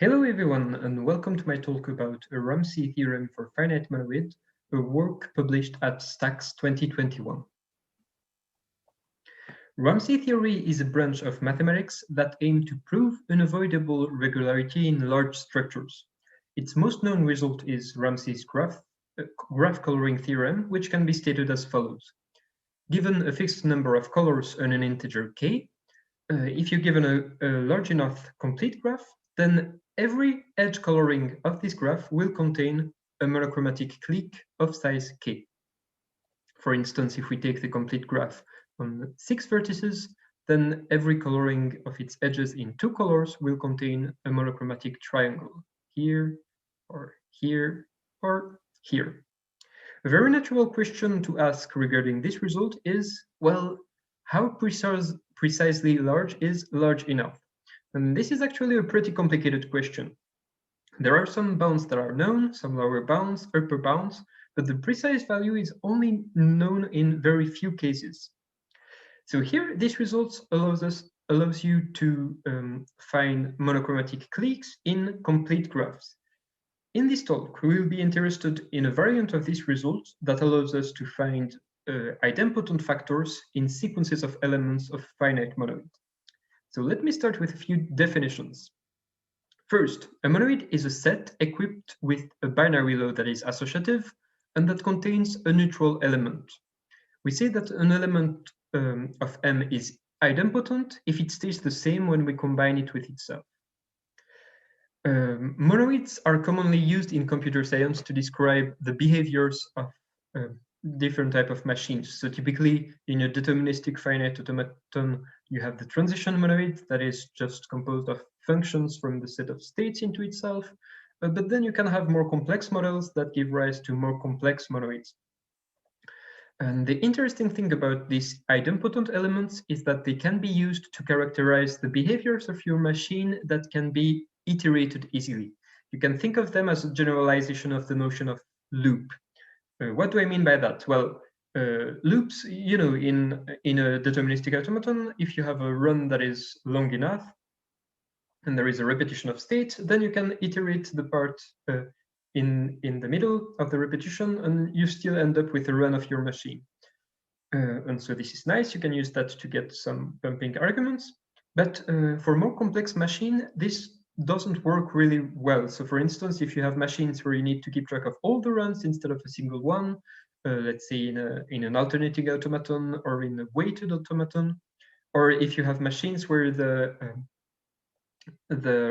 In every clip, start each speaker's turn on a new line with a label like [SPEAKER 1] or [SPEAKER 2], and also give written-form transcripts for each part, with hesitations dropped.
[SPEAKER 1] Hello everyone, and welcome to my talk about a Ramsey theorem for finite monoid, a work published at STACS 2021. Ramsey theory is a branch of mathematics that aims to prove unavoidable regularity in large structures. Its most known result is Ramsey's graph coloring theorem, which can be stated as follows. Given a fixed number of colors and an integer k, if you're given a large enough complete graph, then every edge coloring of this graph will contain a monochromatic clique of size k. For instance, if we take the complete graph on 6 vertices, then every coloring of its edges in 2 colors will contain a monochromatic triangle, here, or here, or here. A very natural question to ask regarding this result is, well, how precisely large is large enough? And this is actually a pretty complicated question. There are some bounds that are known, some lower bounds, upper bounds, but the precise value is only known in very few cases. So here, this result allows you to find monochromatic cliques in complete graphs. In this talk, we will be interested in a variant of this result that allows us to find idempotent factors in sequences of elements of finite monoid. So let me start with a few definitions. First, a monoid is a set equipped with a binary law that is associative and that contains a neutral element. We say that an element of M is idempotent if it stays the same when we combine it with itself. Monoids are commonly used in computer science to describe the behaviors of different type of machines. So typically in a deterministic finite automaton, you have the transition monoid that is just composed of functions from the set of states into itself. But then you can have more complex models that give rise to more complex monoids. And the interesting thing about these idempotent elements is that they can be used to characterize the behaviors of your machine that can be iterated easily. You can think of them as a generalization of the notion of loop. What do I mean by that? Well, loops, you know, in a deterministic automaton, if you have a run that is long enough and there is a repetition of state, then you can iterate the part in the middle of the repetition and you still end up with a run of your machine. And so this is nice. You can use that to get some pumping arguments. But for more complex machine, this doesn't work really well. So for instance, if you have machines where you need to keep track of all the runs instead of a single one, let's say in an alternating automaton or in a weighted automaton, or if you have machines where the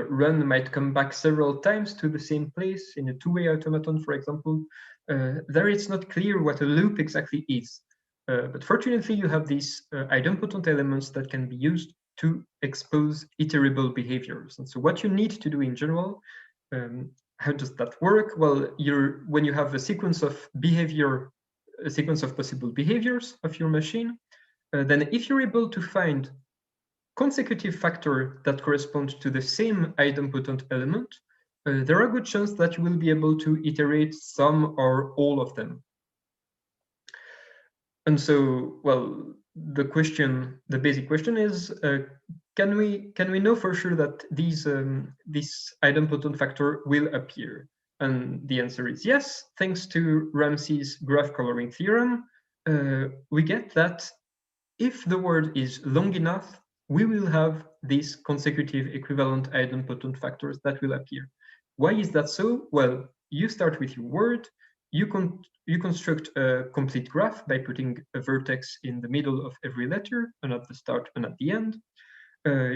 [SPEAKER 1] run might come back several times to the same place in a two-way automaton, for example, there it's not clear what a loop exactly is. But fortunately, you have these idempotent elements that can be used to expose iterable behaviors. And so what you need to do in general, how does that work? Well, when you have a sequence of possible behaviors of your machine, then if you're able to find consecutive factors that correspond to the same idempotent element, there are good chances that you will be able to iterate some or all of them. And so, well, the basic question is, can we know for sure that this idempotent factor will appear? And the answer is yes. Thanks to Ramsey's graph coloring theorem, we get that if the word is long enough, we will have these consecutive equivalent idempotent factors that will appear. Why is that so? Well, you start with your word, you construct a complete graph by putting a vertex in the middle of every letter and at the start and at the end.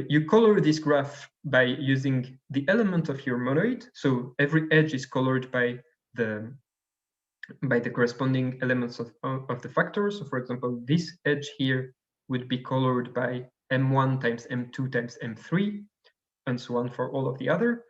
[SPEAKER 1] You color this graph by using the element of your monoid. So every edge is colored by the corresponding elements of the factors. So for example, this edge here would be colored by M1 times M2 times M3, and so on for all of the other.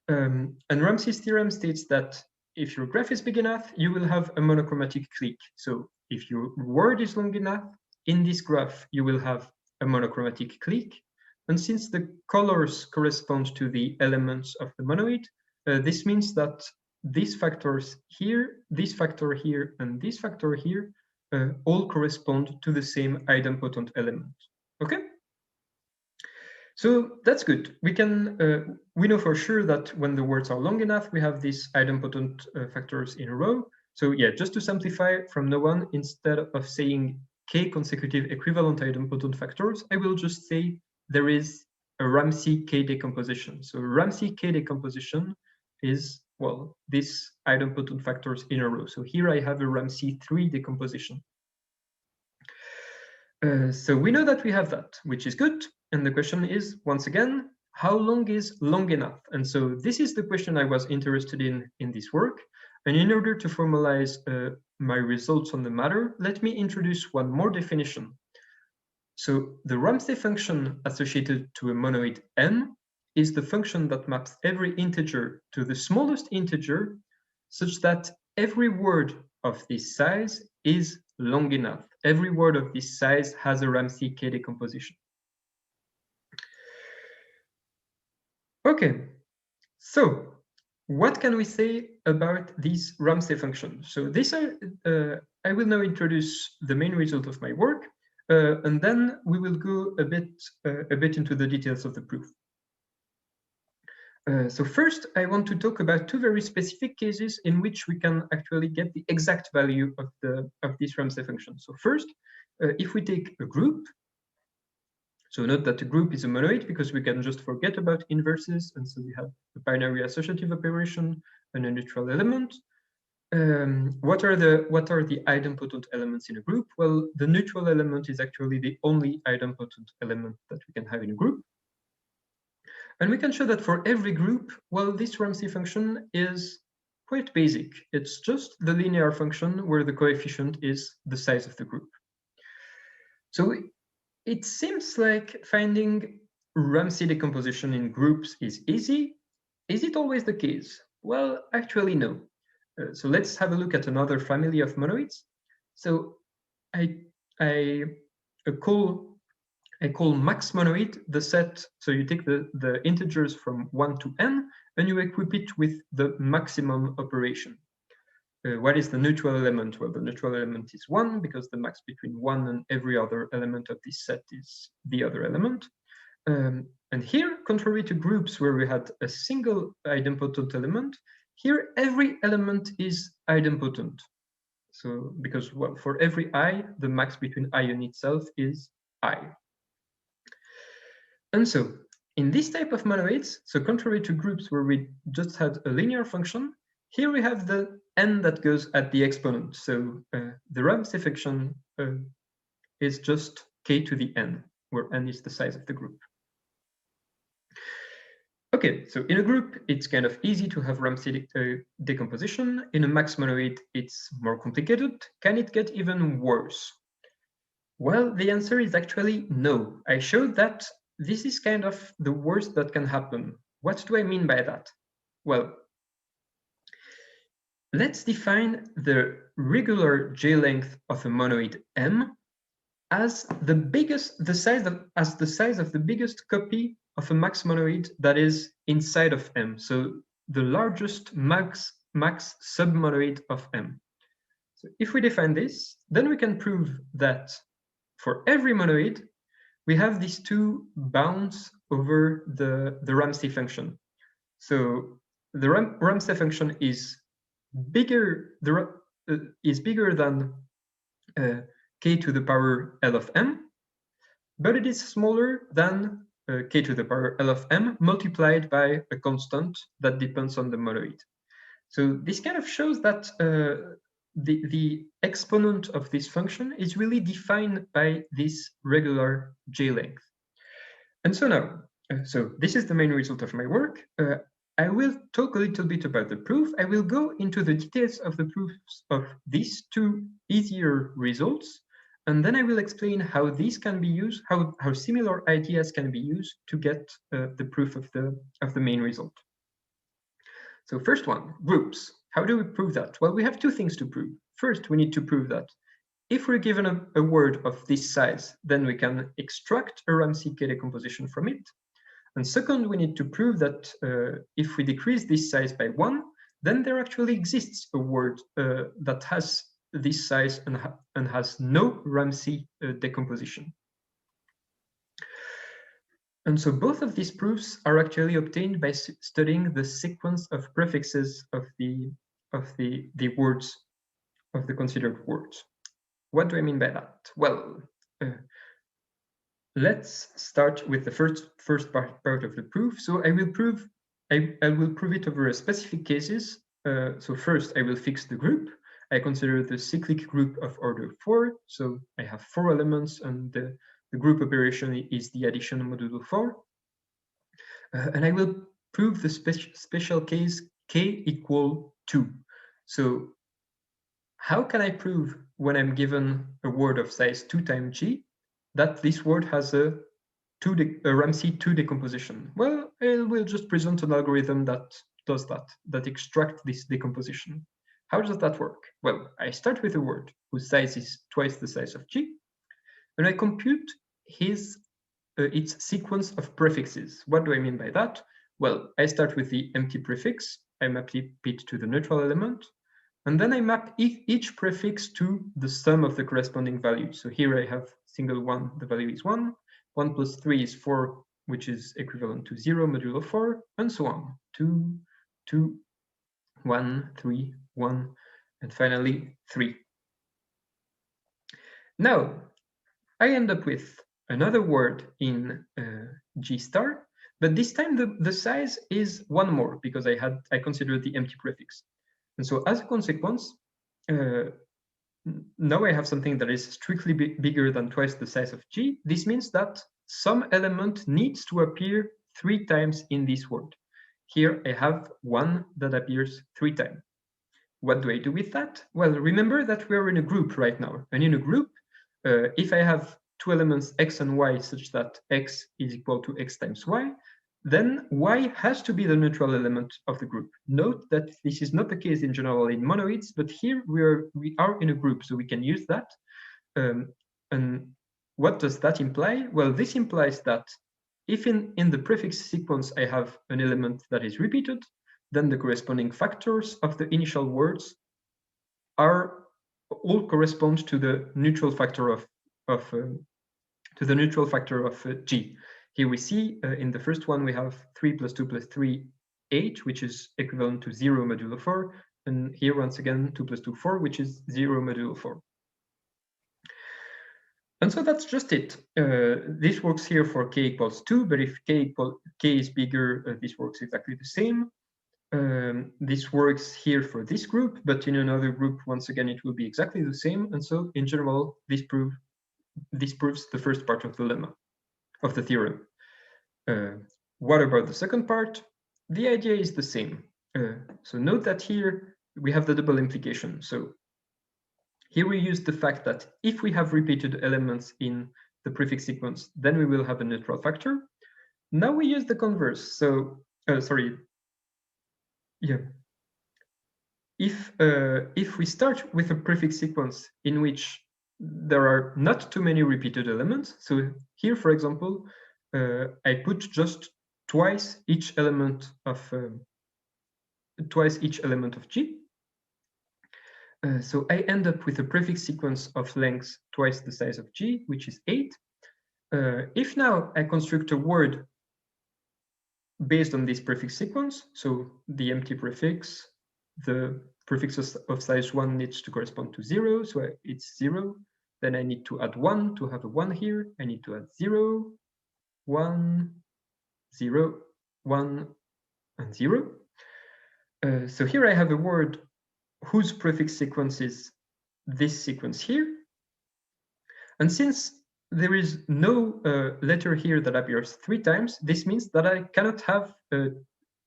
[SPEAKER 1] And Ramsey's theorem states that if your graph is big enough, you will have a monochromatic clique. So if your word is long enough, in this graph, you will have a monochromatic clique. And since the colors correspond to the elements of the monoid, this means that these factors here, this factor here, and this factor here all correspond to the same idempotent element. Okay? So that's good. We know for sure that when the words are long enough, we have these idempotent factors in a row. So yeah, just to simplify from now on, instead of saying k consecutive equivalent idempotent factors, I will just say there is a Ramsey k decomposition. So Ramsey k decomposition is, well, these idempotent factors in a row. So here I have a Ramsey 3 decomposition. So we know that we have that, which is good. And the question is, once again, how long is long enough? And so this is the question I was interested in this work. And in order to formalize my results on the matter, let me introduce one more definition. So the Ramsey function associated to a monoid M is the function that maps every integer to the smallest integer such that every word of this size is long enough. Every word of this size has a Ramsey k decomposition. Okay, so what can we say about these Ramsey functions? So I will now introduce the main result of my work, and then we will go a bit into the details of the proof. So first, I want to talk about two very specific cases in which we can actually get the exact value of this Ramsey function. So first, if we take a group, so note that a group is a monoid because we can just forget about inverses, and so we have a binary associative operation and a neutral element. What are the idempotent elements in a group? Well, the neutral element is actually the only idempotent element that we can have in a group. And we can show that for every group, well, this Ramsey function is quite basic. It's just the linear function where the coefficient is the size of the group. So it seems like finding Ramsey decomposition in groups is easy. Is it always the case? Well, actually, no. So let's have a look at another family of monoids. So I call max monoid the set. So you take the integers from 1 to n, and you equip it with the maximum operation. What is the neutral element? Well, the neutral element is 1 because the max between 1 and every other element of this set is the other element. And here, contrary to groups where we had a single idempotent element, here every element is idempotent. So because, well, for every I, the max between I and itself is I. And so in this type of monoids, so contrary to groups where we just had a linear function, here we have the n that goes at the exponent. So the Ramsey function is just k to the n, where n is the size of the group. Okay, so in a group, it's kind of easy to have Ramsey decomposition. In a max monoid, it's more complicated. Can it get even worse? Well, the answer is actually no. I showed that this is kind of the worst that can happen. What do I mean by that? Well, let's define the regular J length of a monoid M as the size of the biggest copy of a max monoid that is inside of M. So the largest max submonoid of M. So if we define this, then we can prove that for every monoid, we have these two bounds over the Ramsey function. So the Ramsey function is bigger than k to the power L of M, but it is smaller than k to the power L of M multiplied by a constant that depends on the monoid. So this kind of shows that the exponent of this function is really defined by this regular J length. And so now, so this is the main result of my work. I will talk a little bit about the proof. I will go into the details of the proofs of these two easier results, and then I will explain how these can be used, how similar ideas can be used to get the proof of the main result. So first one, groups. How do we prove that? Well, we have two things to prove. First, we need to prove that if we're given a word of this size, then we can extract a Ramsey k decomposition from it. And second, we need to prove that if we decrease this size by 1, then there actually exists a word that has this size and has no Ramsey decomposition. And so both of these proofs are actually obtained by studying the sequence of prefixes of the words, of the considered words. What do I mean by that? Well, let's start with the first part of the proof. So I will prove it over a specific cases. So first I will fix the group. I consider the cyclic group of order 4. So I have 4 elements, and the group operation is the addition modulo 4. And I will prove the special case k equal 2. So how can I prove, when I'm given a word of size 2 times g, that this word has a Ramsey 2 decomposition? Well, I will just present an algorithm that does that extracts this decomposition. How does that work? Well, I start with a word whose size is twice the size of g, and I compute its sequence of prefixes. What do I mean by that? Well, I start with the empty prefix, I map it to the neutral element, and then I map each prefix to the sum of the corresponding value. So here I have single 1, the value is 1, 1 plus 3 is 4, which is equivalent to 0 modulo 4, and so on. 2, 2, 1, 3, 1, and finally 3. Now, I end up with another word in G star, but this time the size is 1 more because I considered the empty prefix. And so as a consequence, now I have something that is strictly bigger than twice the size of G. This means that some element needs to appear 3 times in this word. Here I have 1 that appears 3 times. What do I do with that? Well, remember that we're in a group right now. And in a group, if I have 2 elements x and y such that x is equal to x times y, then y has to be the neutral element of the group. Note that this is not the case in general in monoids, but here we are in a group, so we can use that. And what does that imply? Well, this implies that if in the prefix sequence I have an element that is repeated, then the corresponding factors of the initial words all correspond to the neutral factor of G. Here we see in the first one we have 3 plus 2 plus 3, 8, which is equivalent to 0 modulo 4. And here once again 2 plus 2, 4, which is 0 modulo 4. And so that's just it. This works here for k equals 2, but if k is bigger, this works exactly the same. This works here for this group, but in another group, once again, it will be exactly the same. And so in general, this proves the first part of the lemma, of the theorem. What about the second part? The idea is the same. So note that here we have the double implication. So here we use the fact that if we have repeated elements in the prefix sequence, then we will have a neutral factor. Now we use the converse. So, yeah. If we start with a prefix sequence in which there are not too many repeated elements, so here, for example, I put just twice each element of G. So I end up with a prefix sequence of length twice the size of G, which is 8. If now I construct a word based on this prefix sequence, so the empty prefix, the prefix of size 1 needs to correspond to 0, so it's 0. Then I need to add 1 to have a 1 here. I need to add 0, 1, 0, 1, and 0. So here I have a word whose prefix sequence is this sequence here. And since there is no letter here that appears 3 times, this means that I cannot have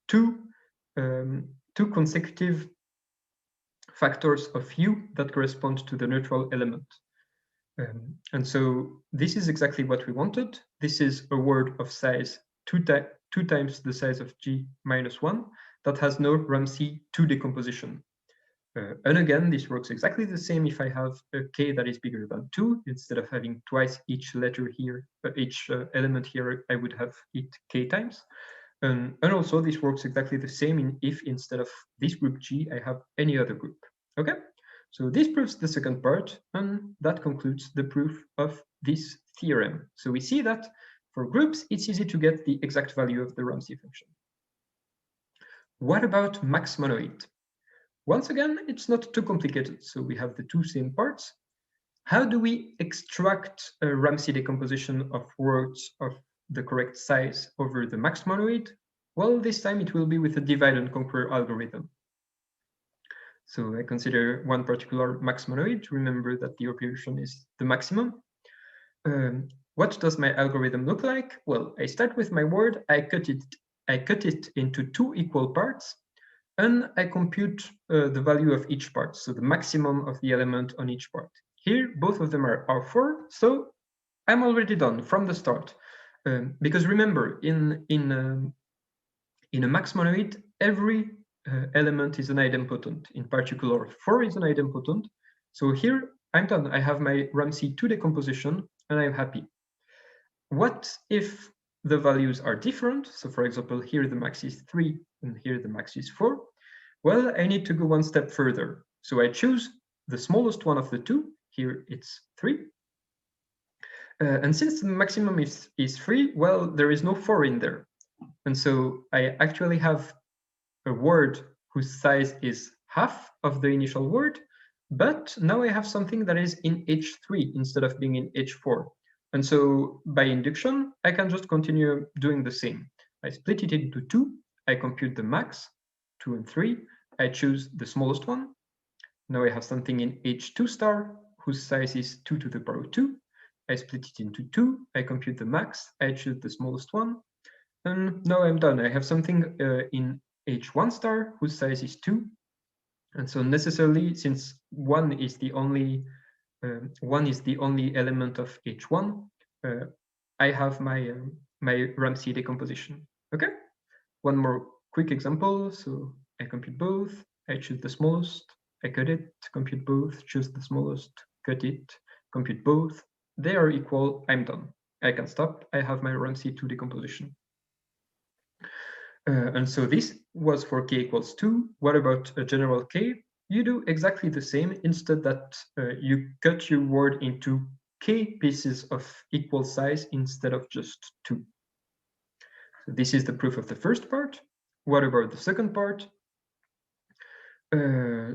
[SPEAKER 1] two consecutive factors of u that correspond to the neutral element. And so this is exactly what we wanted. This is a word of size 2 times the size of G minus 1 that has no Ramsey 2 decomposition. And again, this works exactly the same if I have a k that is bigger than 2. Instead of having twice each letter here, each element here, I would have it k times. And also this works exactly the same if instead of this group G, I have any other group. Okay, so this proves the second part, and that concludes the proof of this theorem. So we see that For groups, it's easy to get the exact value of the Ramsey function. What about max monoid? Once again, it's not too complicated. So we have the two same parts. How do we extract a Ramsey decomposition of words of the correct size over the max monoid? Well, this time it will be with a divide and conquer algorithm. So I consider one particular max monoid. Remember that the operation is the maximum. What does my algorithm look like? Well, I start with my word, I cut it into two equal parts, and I compute the value of each part, so the maximum of the element on each part. Here, both of them are 4, so I'm already done from the start. Because remember, in a max monoid, every element is an idempotent. In particular, 4 is an idempotent. So here, I'm done. I have my Ramsey 2 decomposition, and I'm happy. What if the values are different? So for example, here the max is 3, and here the max is 4. Well, I need to go one step further. So I choose the smallest one of the two. Here it's 3. And since the maximum is 3, well, there is no 4 in there. And so I actually have a word whose size is half of the initial word, but now I have something that is in H3 instead of being in H4. And so by induction, I can just continue doing the same. I split it into 2, I compute the max, 2 and 3, I choose the smallest one. Now I have something in H2 star, whose size is 2 to the power 2. I split it into 2, I compute the max, I choose the smallest one, and now I'm done. I have something in H1 star, whose size is 2. And so necessarily, since 1 is the only element of H1, I have my Ramsey decomposition. Okay, one more quick example. So I compute both, I choose the smallest, I cut it, compute both, choose the smallest, cut it, compute both. They are equal, I'm done. I can stop, I have my Ramsey 2 decomposition. And so this was for k equals 2. What about a general k? You do exactly the same, instead that you cut your word into k pieces of equal size instead of just 2. So this is the proof of the first part. What about the second part?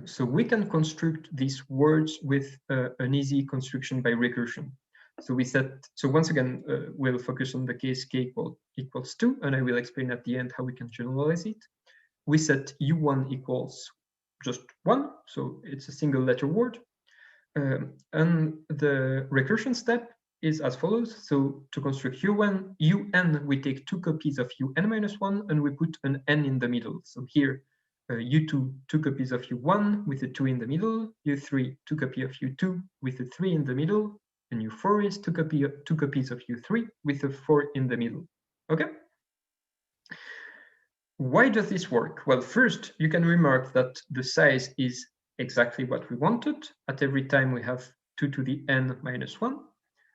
[SPEAKER 1] So we can construct these words with an easy construction by recursion. So we set, so once again, we'll focus on the case k equals 2, and I will explain at the end how we can generalize it. We set u1 equals just 1, so it's a single letter word. And the recursion step is as follows. So to construct un, we take 2 copies of un minus 1, and we put an n in the middle. So here, u2, 2 copies of u1 with a 2 in the middle, u3, 2 copies of u2 with a 3 in the middle, and u4 is 2 copies of u3 with a 4 in the middle. Okay? Why does this work? Well, first, you can remark that the size is exactly what we wanted. At every time we have 2 to the n minus 1.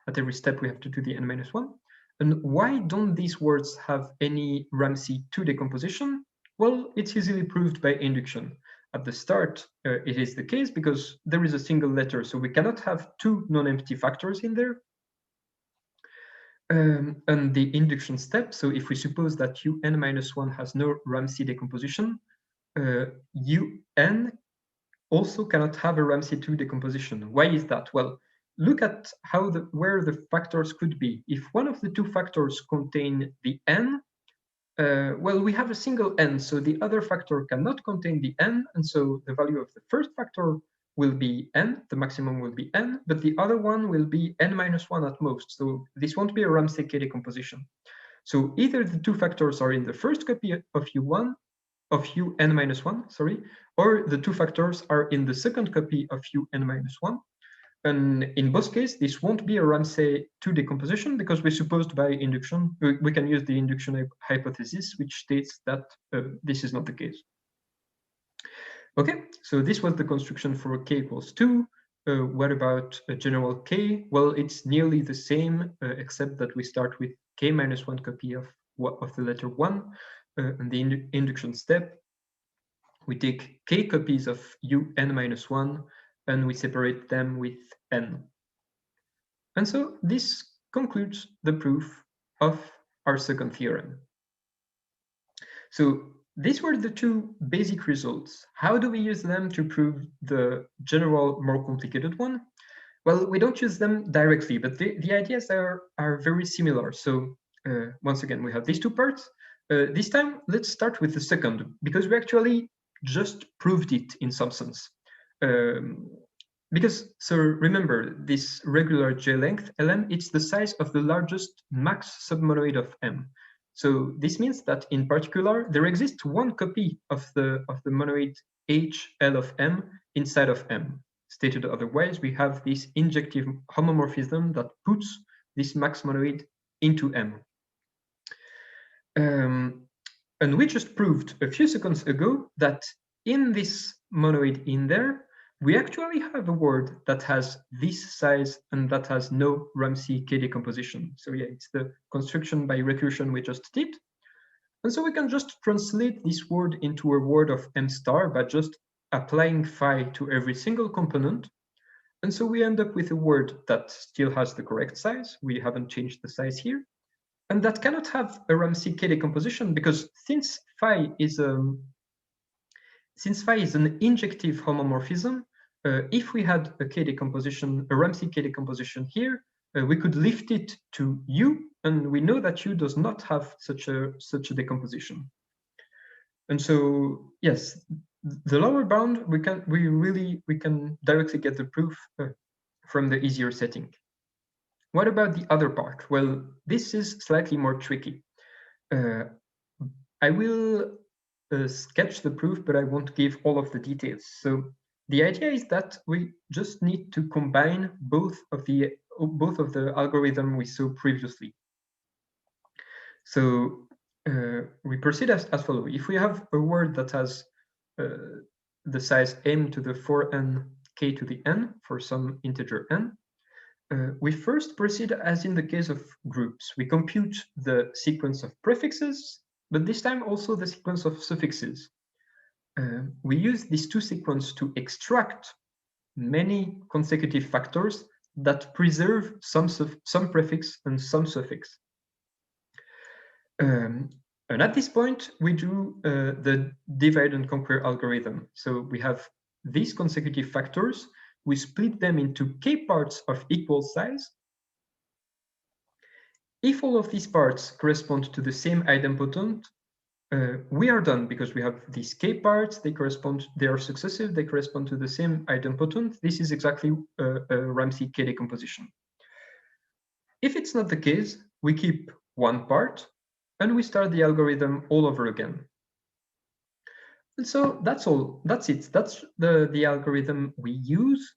[SPEAKER 1] At every step we have 2 to the n minus 1. And why don't these words have any Ramsey 2 decomposition? Well, it's easily proved by induction. At the start, it is the case because there is a single letter, so we cannot have 2 non-empty factors in there. And the induction step, so if we suppose that un minus 1 has no Ramsey decomposition, un also cannot have a Ramsey 2 decomposition. Why is that? Well, look at how where the factors could be. If one of the 2 factors contain the n, well, we have a single n, so the other factor cannot contain the n, and so the value of the first factor will be n, the maximum will be n, but the other one will be n minus 1 at most, so this won't be a Ramsey K decomposition. So either the 2 factors are in the first copy of un minus 1, sorry, or the 2 factors are in the second copy of un minus 1. And in both cases, this won't be a Ramsey 2 decomposition because we supposed by induction, we can use the induction hypothesis, which states that this is not the case. Okay, so this was the construction for k equals 2. What about a general k? Well, it's nearly the same, except that we start with k minus 1 copy of the letter 1. And the induction step, we take k copies of un minus 1, and we separate them with n. And so this concludes the proof of our second theorem. So these were the two basic results. How do we use them to prove the general, more complicated one? Well, we don't use them directly, but the ideas are very similar. So once again, we have these two parts. This time, let's start with the second, because we actually just proved it in some sense. So remember, this regular J-length Lm, it's the size of the largest max submonoid of M. So this means that in particular, there exists one copy of the monoid H L of M inside of M. Stated otherwise, we have this injective homomorphism that puts this max monoid into M. And we just proved a few seconds ago that in this monoid in there, we actually have a word that has this size and that has no Ramsey K decomposition. So yeah, it's the construction by recursion we just did. And so we can just translate this word into a word of M star by just applying phi to every single component. And so we end up with a word that still has the correct size. We haven't changed the size here. And that cannot have a Ramsey K decomposition because since phi is an injective homomorphism, if we had a K decomposition, a Ramsey K decomposition here, we could lift it to U, and we know that U does not have such a decomposition. And so yes, the lower bound we can directly get the proof from the easier setting. What about the other part? Well, this is slightly more tricky. I will sketch the proof, but I won't give all of the details. So the idea is that we just need to combine both of the algorithm we saw previously. So we proceed as follows. If we have a word that has the size m to the 4n k to the n for some integer n, we first proceed as in the case of groups. We compute the sequence of prefixes, but this time also the sequence of suffixes. We use these two sequences to extract many consecutive factors that preserve some prefix and some suffix. And at this point, we do the divide and conquer algorithm. So we have these consecutive factors. We split them into k parts of equal size. If all of these parts correspond to the same idempotent, we are done because we have these k parts, they are successive, they correspond to the same idempotent. This is exactly a Ramsey K decomposition. If it's not the case, we keep one part and we start the algorithm all over again. And so that's all, that's it. That's the algorithm we use.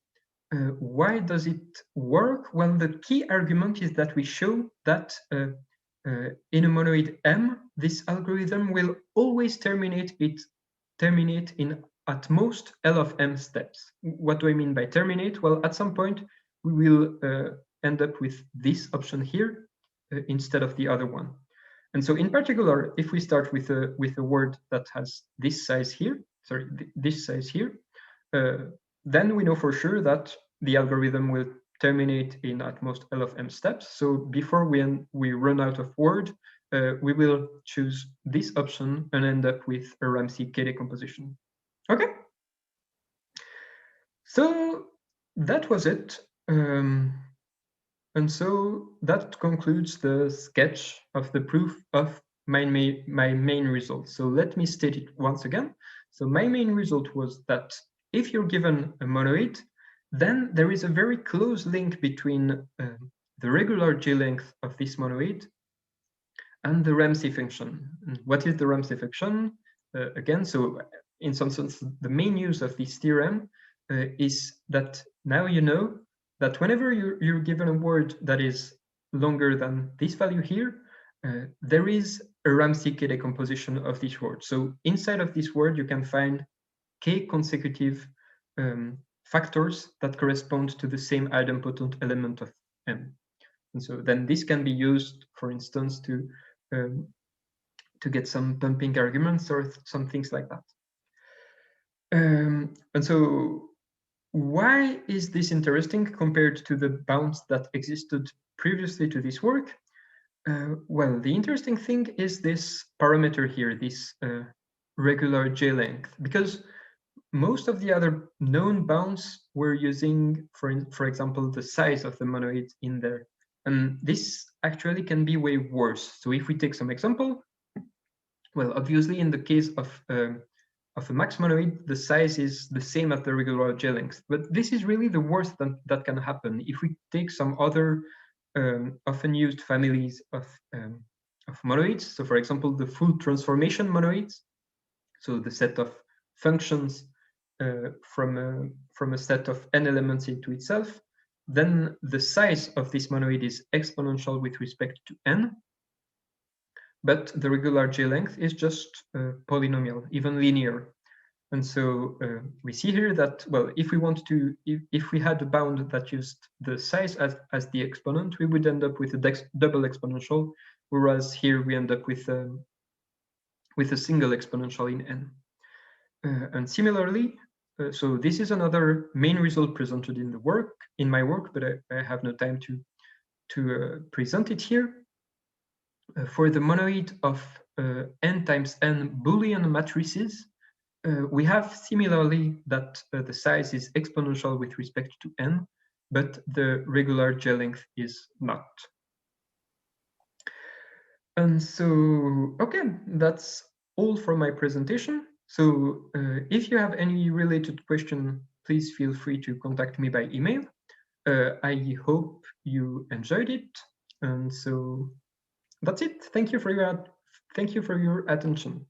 [SPEAKER 1] Why does it work? Well, the key argument is that we show that in a monoid M, this algorithm will always terminate in at most L of M steps. What do I mean by terminate? Well, at some point, we will end up with this option here instead of the other one. And so in particular, if we start with a word that has this size here, this size here, then we know for sure that the algorithm will terminate in at most L of M steps. So before we run out of word, we will choose this option and end up with a Ramsey K decomposition. Okay. So that was it. And so that concludes the sketch of the proof of my main result. So let me state it once again. So my main result was that if you're given a monoid, then there is a very close link between the regular J-length of this monoid and the Ramsey function. What is the Ramsey function? Again, so in some sense, the main use of this theorem is that now you know that whenever you're given a word that is longer than this value here, there is a Ramsey K decomposition of this word. So inside of this word, you can find k consecutive factors that correspond to the same idempotent element of M. And so then this can be used, for instance, to get some pumping arguments or some things like that. And so why is this interesting compared to the bounds that existed previously to this work? Well, the interesting thing is this parameter here, this regular J length, because most of the other known bounds were using, for example, the size of the monoid in there. And this actually can be way worse. So if we take some example, well, obviously in the case of a max monoid, the size is the same as the regular J length. But this is really the worst that can happen. If we take some other often used families of monoids, so for example, the full transformation monoids, so the set of functions from a set of n elements into itself, then the size of this monoid is exponential with respect to n, but the regular J length is just polynomial, even linear. And so we see here that, well, if we want to, if we had a bound that used the size as the exponent, we would end up with a double exponential, whereas here we end up with a single exponential in n. And similarly, so this is another main result presented in my work, but I have no time to present it here. For the monoid of n times n Boolean matrices, we have similarly that the size is exponential with respect to n, but the regular J length is not. And so, okay, that's all from my presentation. So if you have any related question, please feel free to contact me by email. I hope you enjoyed it. And so that's it. Thank you for your attention.